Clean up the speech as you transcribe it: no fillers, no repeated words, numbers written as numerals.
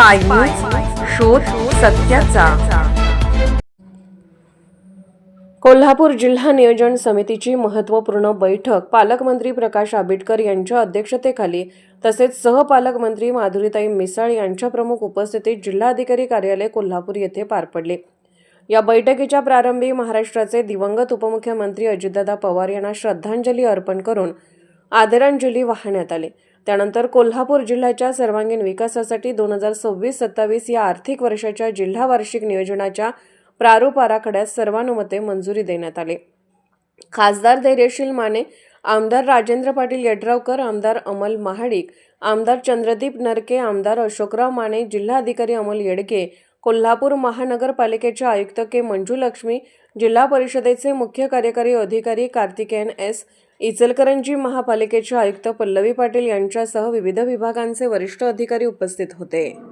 Spy news, शोध सत्याचा। कोल्हापूर जिल्हा नियोजन समितीची महत्त्वपूर्ण बैठक पालकमंत्री प्रकाश आंबेडकर यांच्या अध्यक्षतेखाली तसेच सहपालकमंत्री माधुरीताई मिसाळ यांच्या प्रमुख उपस्थितीत जिल्हाधिकारी कार्यालय कोल्हापूर येथे पार पडली। या बैठकीच्या प्रारंभी महाराष्ट्राचे दिवंगत उपमुख्यमंत्री अजितदादा पवार यांना श्रद्धांजली अर्पण करून आदरांजली वाहण्यात आली। त्यानंतर कोल्हापूर जिल्ह्याच्या सर्वांगीण विकासासाठी 2026-27 या आर्थिक वर्षाच्या जिल्हा वार्षिक नियोजनाच्या प्रारूप आराखड्यास सर्वानुमते मंजुरी देण्यात आली। खासदार धैर्यशील माने, आमदार राजेंद्र पाटील यड्रावकर, आमदार अमल महाडिक, आमदार चंद्रदीप नरके, आमदार अशोकराव माने, जिल्हाधिकारी अमोल येडके, कोल्हापूर महानगरपालिकेचे आयुक्त के मंजुलक्ष्मी, जिल्हा परिषदेचे मुख्य कार्यकारी अधिकारी कार्तिकेयन एस, इचलकरंजी महापालिकेचे आयुक्त पल्लवी पाटील यांच्यासह विविध विभागांचे वरिष्ठ अधिकारी उपस्थित होते।